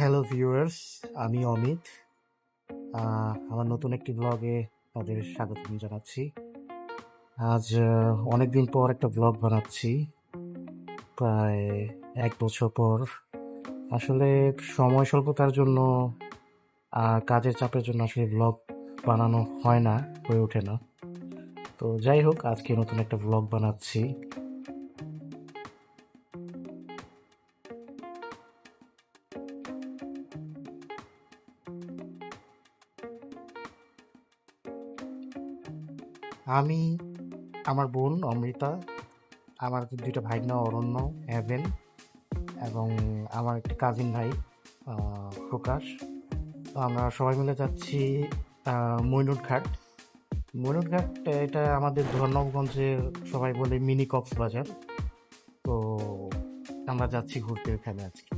Hello viewers, আমি অমিত। আমার নতুন একটি ব্লগে তাদের স্বাগতম জানাচ্ছি। আজ অনেকদিন পর একটা ব্লগ বানাচ্ছি, প্রায় 1 বছর পর। আসলে সময় স্বল্পতার জন্য আর কাজের চাপের জন্য আসলে ব্লগ বানানো হয় না, হয়ে ওঠে না। তো যাই হোক, আজকে নতুন একটা ব্লগ বানাচ্ছি। আমি, আমার বোন অমৃতা, আমার দুইটা ভাইনা অরণ্য, অ্যাভেন, এবং আমার একটা কাজিন ভাই প্রকাশ। তো আমরা সবাই মিলে যাচ্ছি মইনুট ঘাট। মইনুট ঘাট এটা আমাদের ধর্মগঞ্জের, সবাই বলে মিনি কক্সবাজার। তো আমরা যাচ্ছি ঘুরতে ওখানে আজকে।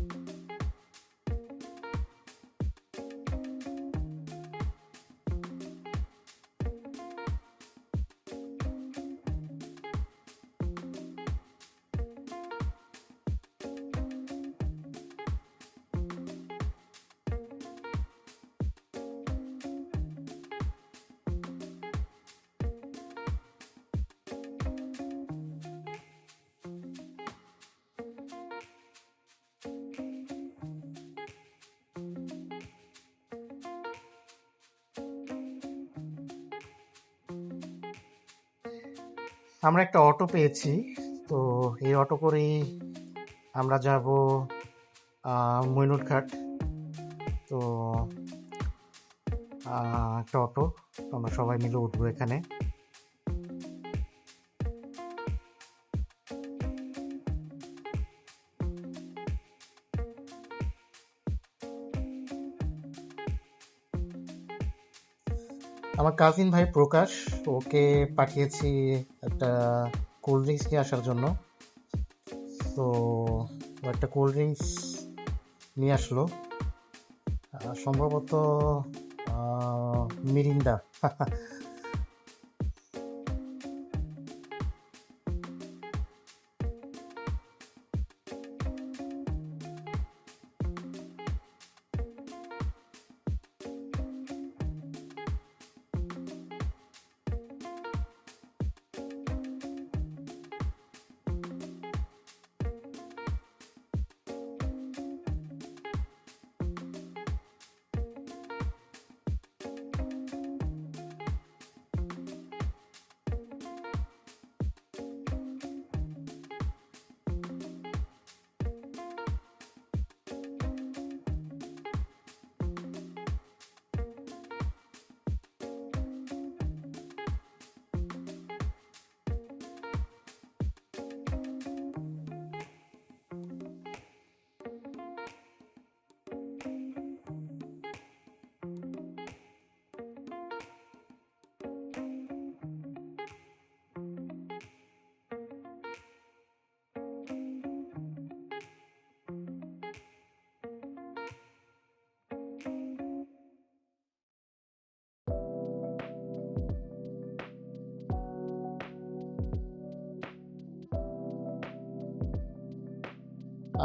আমরা একটা অটো পেয়েছি, তো এই অটো করেই আমরা যাব মইনুট ঘাট। তো একটা অটো, আমরা সবাই মিলে উঠবো এখানে। আমার কাজিন ভাই প্রকাশ, ওকে পাঠিয়েছি একটা কোল্ড ড্রিঙ্কস নিয়ে আসার জন্য। তো ও একটা কোল্ড ড্রিঙ্কস নিয়ে আসলো, সম্ভবত মিরিন্ডা।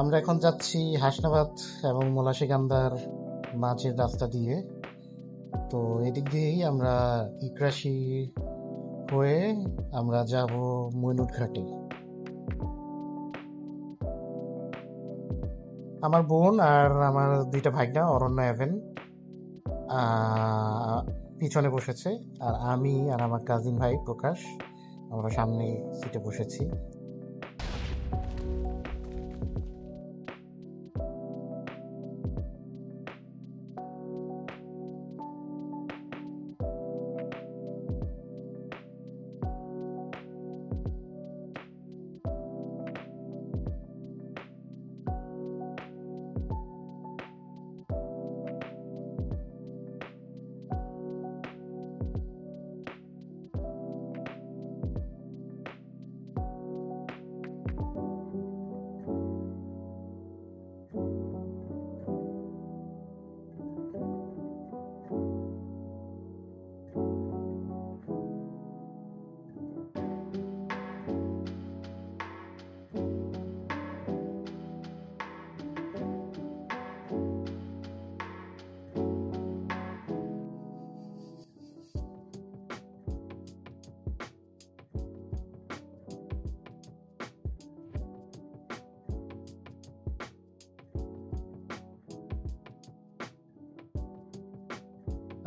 আমরা এখন যাচ্ছি হাসনাবাদ এবং মলাশিকান্দার মাঝের রাস্তা দিয়ে। তো এদিক দিয়েই আমরা ইকরাশি হয়ে আমরা যাব মইনুট ঘাটে। আমার বোন আর আমার দুইটা ভাইনা অরণ্য এভেন পিছনে বসেছে, আর আমি আর আমার কাজিন ভাই প্রকাশ আমরা সামনে সিটে বসেছি।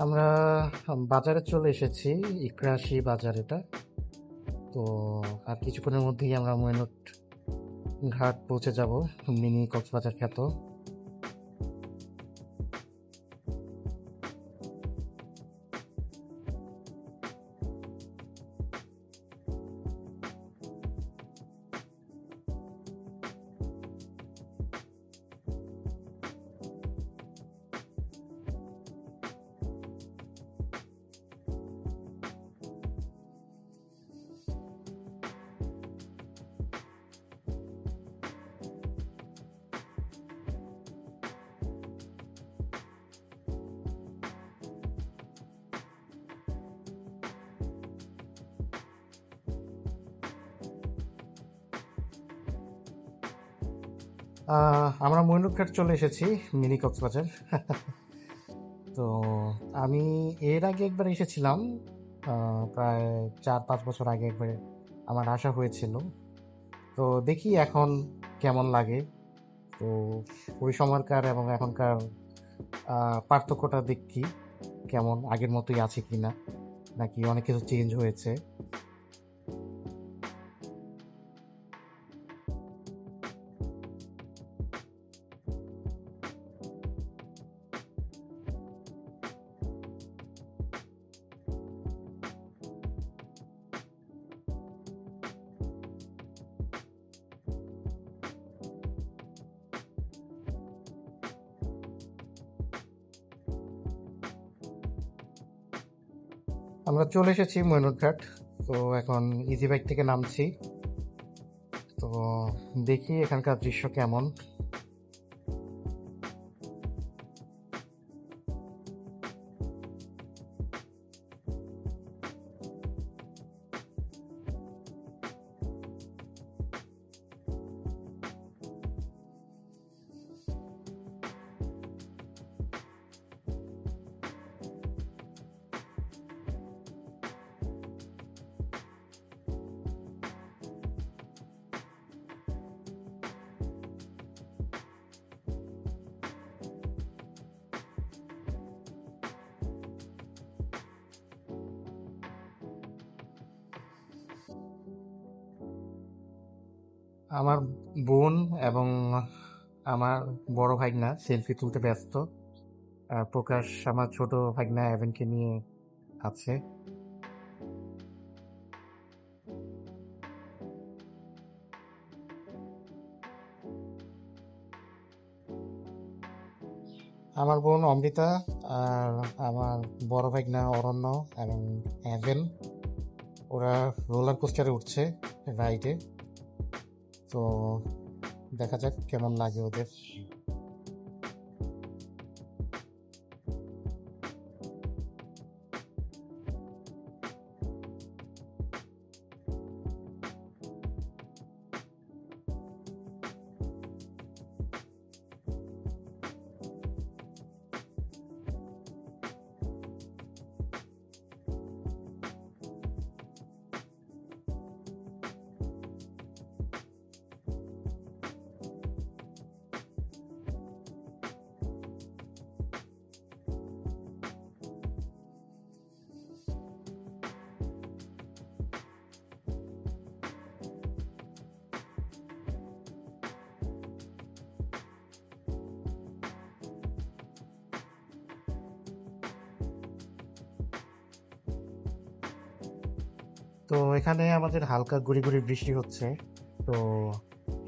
আমরা বাজারে চলে এসেছি, ইকরাশি বাজার এটা। তো আর কিছুক্ষণের মধ্যেই আমরা ময়নট ঘাট পৌঁছে যাব, মিনি কক্সবাজার খ্যাত। আমরা ময়নট ঘাট চলে এসেছি, মিনি কক্সবাজার। তো আমি এর আগে একবার এসেছিলাম, প্রায় 4-5 বছর আগে একবার আমার আসা হয়েছিল। তো দেখি এখন কেমন লাগে। তো ওই সময়কার এবং এখনকার পার্থক্যটা দেখি কেমন, আগের মতোই আছে কিনা নাকি অনেক কিছু চেঞ্জ হয়েছে। আমরা চলে এসেছি ময়নট ঘাট। তো এখন ইজি বাইক থেকে নামছি। তো দেখি এখানকার দৃশ্য কেমন। আমার বোন এবং আমার বড় ভাইগনা সেলফি তুলতে ব্যস্ত, আর প্রকাশ আমার ছোট ভাইগনা এভেনকে নিয়ে আছে। আমার বোন অমৃতা আর আমার বড় ভাইগনা অরণ্য এবং এভেন, ওরা রোলার কোস্টারে উঠছে রাইডে। তো দেখা যাক কেমন লাগে ওদের। তো এখানে আমাদের হালকা গুড়ি গুড়ি বৃষ্টি হচ্ছে। তো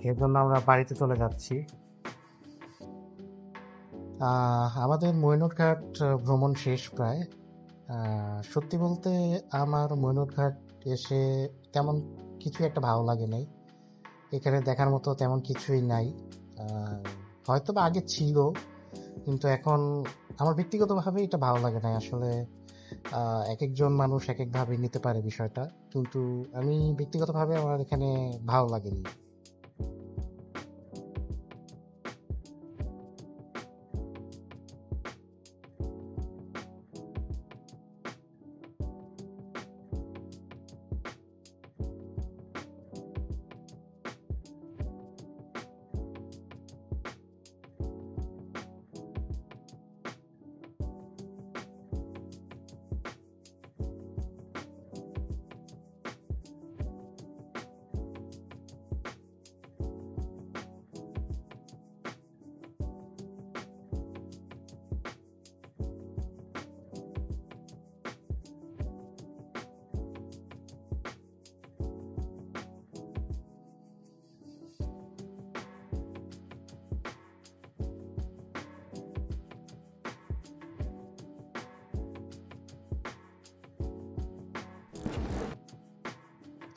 এর জন্য আমরা বাড়িতে চলে যাচ্ছি। আমাদের ময়নট ঘাট ভ্রমণ শেষ প্রায়। সত্যি বলতে আমার ময়নট ঘাট এসে তেমন কিছু একটা ভালো লাগে নাই। এখানে দেখার মতো তেমন কিছুই নাই। হয়তো বা আগে ছিল, কিন্তু এখন আমার ব্যক্তিগতভাবে এটা ভালো লাগে না আসলে। এক একজন মানুষ এক একভাবে নিতে পারে বিষয়টা, কিন্তু আমি ব্যক্তিগতভাবে আমার এখানে ভালো লাগেনি।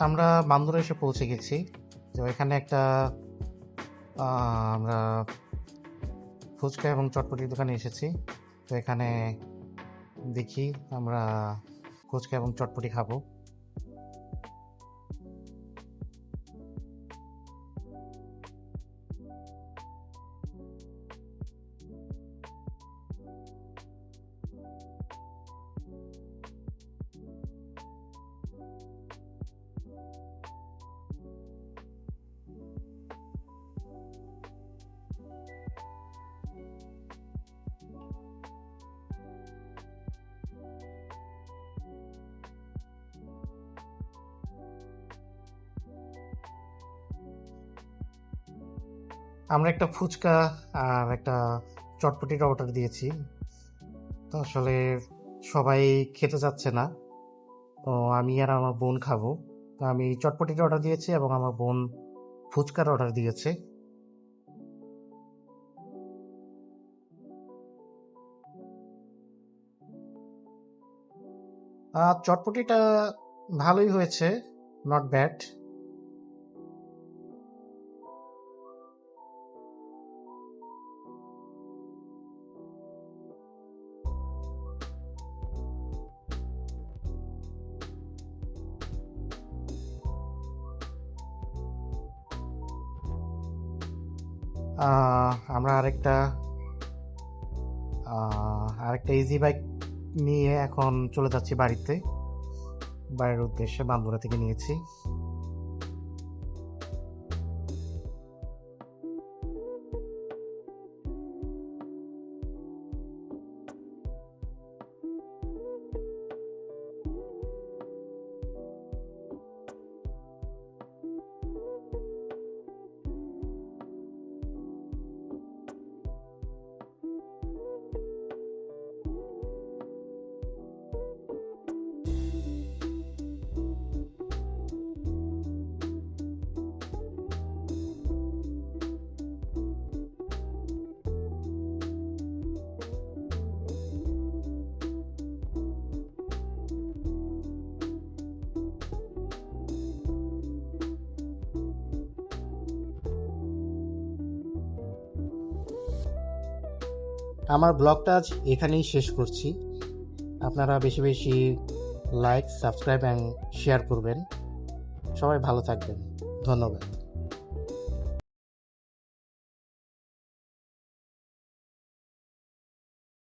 আমরা বান্দরে এসে পৌঁছে গেছি। তো এখানে একটা আমরা ফুচকা এবং চটপটির দোকানে এসেছি। তো এখানে দেখি আমরা ফুচকা এবং চটপটি খাবো। আমরা একটা ফুচকা আর একটা চটপটির অর্ডার দিয়েছি। তো আসলে সবাই খেতে যাচ্ছে না, তো আমি আর আমার বোন খাবো। তো আমি চটপটির অর্ডার দিয়েছি এবং আমার বোন ফুচকার অর্ডার দিয়েছে। চটপটিটা ভালোই হয়েছে, নট ব্যাড। আমরা আরেকটা ইজি বাইক নিয়ে এখন চলে যাচ্ছি বাড়ির উদ্দেশ্যে। বান্দুরা থেকে নিয়েছি। আমার ব্লগটা আজ এখানেই শেষ করছি। আপনারা বেশি বেশি লাইক, সাবস্ক্রাইব অ্যান্ড শেয়ার করবেন। সবাই ভালো থাকবেন। ধন্যবাদ।